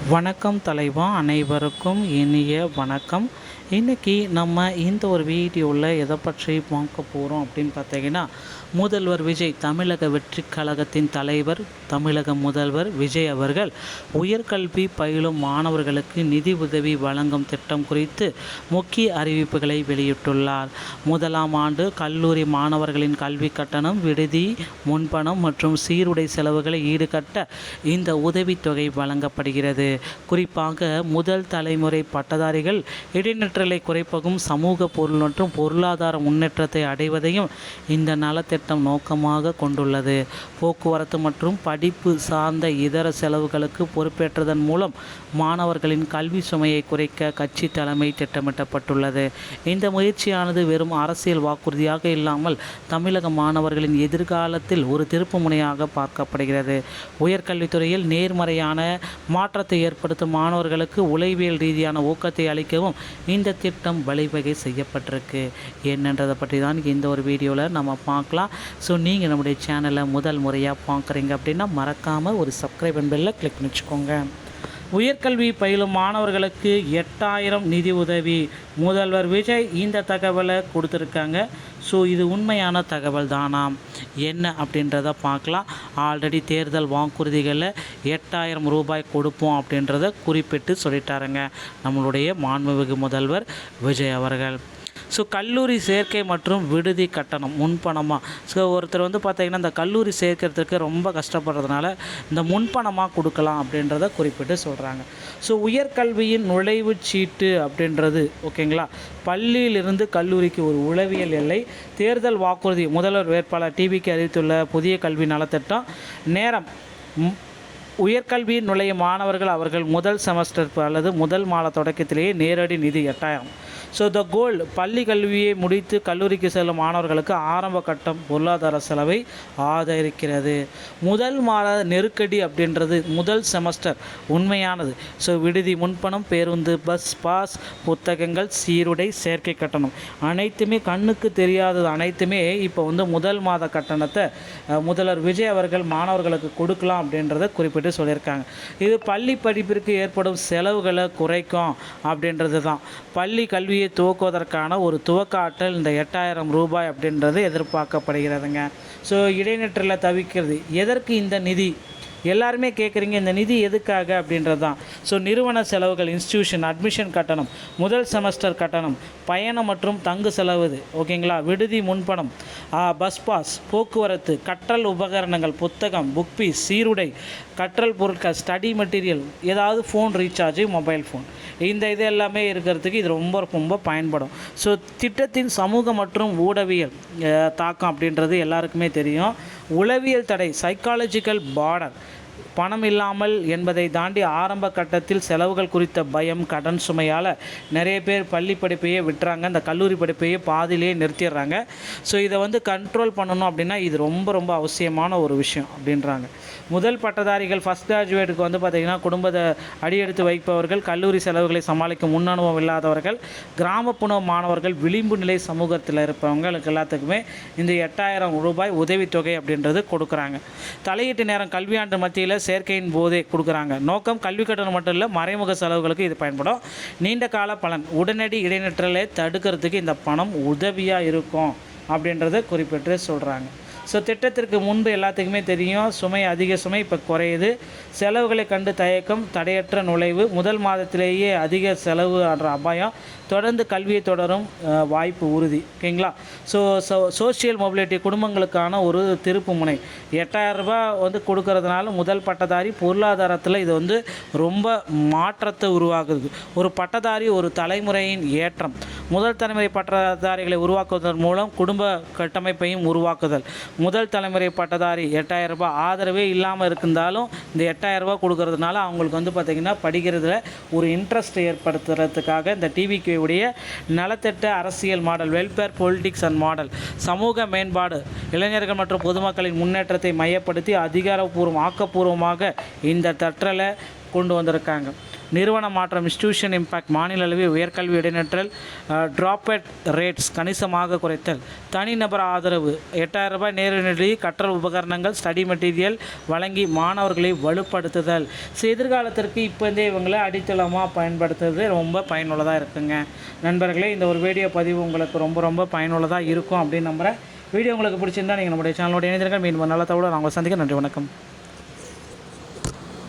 வணக்கம் தலைவா, அனைவருக்கும் இனிய வணக்கம். இன்றைக்கி நம்ம இந்த ஒரு வீடியோவில் எதை பற்றி பார்க்க போகிறோம் அப்படின்னு பார்த்தீங்கன்னா, முதல்வர் விஜய், தமிழக வெற்றி கழகத்தின் தலைவர், தமிழக முதல்வர் விஜய் அவர்கள் உயர்கல்வி பயிலும் மாணவர்களுக்கு நிதி உதவி வழங்கும் திட்டம் குறித்து முக்கிய அறிவிப்புகளை வெளியிட்டுள்ளார். முதலாம் ஆண்டு கல்லூரி மாணவர்களின் கல்வி கட்டணம், விடுதி, முன்பணம் மற்றும் சீருடை செலவுகளை ஈடுகட்ட இந்த உதவித்தொகை வழங்கப்படுகிறது. குறிப்பாக முதல் தலைமுறை பட்டதாரிகள் இடைநிற்றலை குறைப்பதும் சமூக பொருள் மற்றும் பொருளாதார முன்னேற்றத்தை அடைவதையும் இந்த நலத்திட்டம் நோக்கமாக கொண்டுள்ளது. போக்குவரத்து மற்றும் படிப்பு சார்ந்த இதர செலவுகளுக்கு பொறுப்பேற்றதன் மூலம் மாணவர்களின் கல்வி சுமையை குறைக்க கட்சி தலைமை திட்டமிட்டப்பட்டுள்ளது. இந்த முயற்சியானது வெறும் அரசியல் வாக்குறுதியாக இல்லாமல் தமிழக மாணவர்களின் எதிர்காலத்தில் ஒரு திருப்பு முனையாக பார்க்கப்படுகிறது. உயர்கல்வித்துறையில் நேர்மறையான மாற்றத்தை ஏற்படுத்தும் மாணவர்களுக்கு உளவியல் ரீதியான ஊக்கத்தை அளிக்கவும் இந்த திட்டம் வழிவகை செய்யப்பட்டிருக்கு. என்னன்றதை பற்றி தான் இந்த ஒரு வீடியோவில் நம்ம பார்க்கலாம். ஸோ நீங்கள் நம்முடைய சேனலை முதல் முறையாக பார்க்குறீங்க அப்படின்னா மறக்காமல் ஒரு சப்ஸ்கிரைப் பெல்லை கிளிக் பண்ணி வச்சுக்கோங்க. உயர்கல்வி பயிலும் மாணவர்களுக்கு 8000 நிதி உதவி. முதல்வர் விஜய் இந்த தகவலை கொடுத்துருக்காங்க. ஸோ இது உண்மையான தகவல் தானாம் என்ன அப்படின்றத பார்க்கலாம். ஆல்ரெடி தேர்தல் வாக்குறுதிகளில் 8000 ரூபாய் கொடுப்போம் அப்படின்றத குறிப்பிட்டு சொல்லிட்டாருங்க நம்மளுடைய மாண்புமிகு முதல்வர் விஜய் அவர்கள். ஸோ கல்லூரி சேர்க்கை மற்றும் விடுதி கட்டணம் முன்பணமாக, ஸோ ஒருத்தர் பார்த்திங்கன்னா இந்த கல்லூரி சேர்க்கறதுக்கு ரொம்ப கஷ்டப்படுறதுனால இந்த முன்பணமாக கொடுக்கலாம் அப்படின்றத குறிப்பிட்டு சொல்கிறாங்க. ஸோ உயர்கல்வியின் நுழைவு சீட்டு அப்படின்றது ஓகேங்களா, பள்ளியிலிருந்து கல்லூரிக்கு ஒரு உளவியல் எல்லை. தேர்தல் வாக்குறுதி, முதல்வர் வேட்பாளர் டிவிக்கு அறிவித்துள்ள புதிய கல்வி நலத்திட்டம். நேரம், உயர்கல்வியில் நுழையும் மாணவர்கள் அவர்கள் முதல் செமஸ்டர் அல்லது முதல் மாத தொடக்கத்திலேயே நேரடி நிதி 8000. ஸோ த கோல், பள்ளி கல்வியை முடித்து கல்லூரிக்கு செல்லும் மாணவர்களுக்கு ஆரம்ப கட்டம் பொருளாதார செலவை ஆதரிக்கிறது. முதல் மாத நெருக்கடி அப்படின்றது முதல் செமஸ்டர் உண்மையானது. ஸோ விடுதி, முன்பணம், பேருந்து, பஸ் பாஸ், புத்தகங்கள், சீருடை, சேர்க்கை கட்டணம் அனைத்துமே கண்ணுக்கு தெரியாதது அனைத்துமே இப்போ முதல் மாத கட்டணத்தை முதல்வர் விஜய் அவர்கள் மாணவர்களுக்கு கொடுக்கலாம் அப்படின்றத குறிப்பிட்டு சொல்லியிருக்காங்க. இது பள்ளி படிப்பிற்கு ஏற்படும் செலவுகளை குறைக்கும் அப்படின்றது தான். பள்ளி கல்வியை துவக்குவதற்கான ஒரு துவக்க ஆற்றல் இந்த 8000 ரூபாய் அப்படின்றது எதிர்பார்க்கப்படுகிறதுங்க. ஸோ இடைநிற்றலை தவிர்க்கிறது. எதற்கு இந்த நிதி எல்லாருமே கேட்குறீங்க, இந்த நிதி எதுக்காக அப்படின்றது தான். ஸோ நிறுவன செலவுகள், இன்ஸ்டியூஷன் அட்மிஷன் கட்டணம், முதல் செமஸ்டர் கட்டணம், பயணம் மற்றும் தங்கு செலவு ஓகேங்களா, விடுதி, முன்பணம், பஸ் பாஸ், போக்குவரத்து, கற்றல் உபகரணங்கள், புத்தகம், புக் பீஸ், சீருடை, கற்றல் பொருட்கள், ஸ்டடி மெட்டீரியல், ஏதாவது ஃபோன் ரீசார்ஜ், மொபைல் ஃபோன், இந்த இது எல்லாமே இருக்கிறதுக்கு இது ரொம்ப ரொம்ப பயன்படும். ஸோ திட்டத்தின் சமூக மற்றும் ஊடகவியல் தாக்கம் அப்படின்றது எல்லாருக்குமே தெரியும். உளவியல் தடை, சைக்காலஜிக்கல் பார்டர், பணம் இல்லாமல் என்பதை தாண்டி ஆரம்ப கட்டத்தில் செலவுகள் குறித்த பயம், கடன் சுமையால் நிறைய பேர் பள்ளி படிப்பையே விட்டுறாங்க, இந்த கல்லூரி படிப்பையே பாதியிலே நிறுத்திடுறாங்க. ஸோ இதை கண்ட்ரோல் பண்ணணும் அப்படின்னா இது ரொம்ப ரொம்ப அவசியமான ஒரு விஷயம் அப்படின்றாங்க. முதல் பட்டதாரிகள், ஃபஸ்ட் கிராஜுவேட்டுக்கு பார்த்திங்கன்னா குடும்பத்தை அடியெடுத்து வைப்பவர்கள், கல்லூரி செலவுகளை சமாளிக்கும் முன் அனுபவம் இல்லாதவர்கள், கிராமப்புற மாணவர்கள், விளிம்பு நிலை சமூகத்தில் இருப்பவங்களுக்கு எல்லாத்துக்குமே இந்த 8000 ரூபாய் உதவித்தொகை அப்படின்றது கொடுக்குறாங்க. தலையீட்டு நேரம், கல்வியாண்டு மத்தியில் சேர்க்கையின் போதே கொடுக்குறாங்க. நோக்கம் கல்வி கட்டணம் மட்டும் இல்லை, மறைமுக செலவுகளுக்கு இது பயன்படும். நீண்ட கால பலன், உடனடி இடைநிற்றலை தடுக்கிறதுக்கு இந்த பணம் உதவியாக இருக்கும் அப்படின்றத குறிப்பிட்டு சொல்கிறாங்க. ஸோ திட்டத்திற்கு முன்பு எல்லாத்துக்குமே தெரியும், சுமை, அதிக சுமை இப்போ குறையுது. செலவுகளை கண்டு தயக்கம், தடையற்ற நுழைவு, முதல் மாதத்திலேயே அதிக செலவு என்ற அபாயம், தொடர்ந்து கல்வியை தொடரும் வாய்ப்பு உறுதி ஓகேங்களா. சோஷியல் மொபிலிட்டி, குடும்பங்களுக்கான ஒரு திருப்பு முனை. 8000 ரூபாய் கொடுக்கறதுனால முதல் பட்டதாரி பொருளாதாரத்தில் இது ரொம்ப மாற்றத்தை உருவாக்குது. ஒரு பட்டதாரி ஒரு தலைமுறையின் ஏற்றம். முதல் தலைமுறை பட்டதாரிகளை உருவாக்குவதன் மூலம் குடும்ப கட்டமைப்பையும் உருவாக்குதல். முதல் தலைமுறை பட்டதாரி 8000 ரூபாய் ஆதரவே இல்லாமல் இருந்தாலும் இந்த 8000 ரூபாய் கொடுக்கறதுனால அவங்களுக்கு பார்த்திங்கன்னா படிக்கிறதுல ஒரு இன்ட்ரெஸ்ட் ஏற்படுத்துறதுக்காக இந்த டிவிக்கு உடைய நலத்திட்ட அரசியல் model, welfare politics and model, சமூக மேம்பாடு, இளைஞர்கள் மற்றும் பொதுமக்களின் முன்னேற்றத்தை மையப்படுத்தி அதிகாரப்பூர்வம் ஆக்கப்பூர்வமாக இந்த தற்றலை கொண்டு வந்திருக்காங்க. நிறுவன மாற்றம் இன்ஸ்டிடியூஷன் இம்பேக்ட், மாநில அளவில் உயர்கல்வி இடைநிற்றல், டிராப்அவுட் ரேட்ஸ் கணிசமாக குறைத்தல், தனிநபர் ஆதரவு, 8000 ரூபாய் நேரடி நிதி, கற்றல் உபகரணங்கள், ஸ்டடி மெட்டீரியல் வழங்கி மாணவர்களை வலுப்படுத்துதல். ஸோ எதிர்காலத்திற்கு இப்போதே இவங்களை அடித்தளமாக பயன்படுத்துறது ரொம்ப பயனுள்ளதாக இருக்குங்க. நண்பர்களே, இந்த ஒரு வீடியோ பதிவு உங்களுக்கு ரொம்ப பயனுள்ளதாக இருக்கும் அப்படின்னு நம்புகிறேன். வீடியோ உங்களுக்கு பிடிச்சிருந்தால் நீங்கள் நம்முடைய சேனலோட இணைந்திருங்கள். மீண்டும் நல்ல தகவலோடு நான் உங்களை சந்திக்கிறேன். நன்றி, வணக்கம்.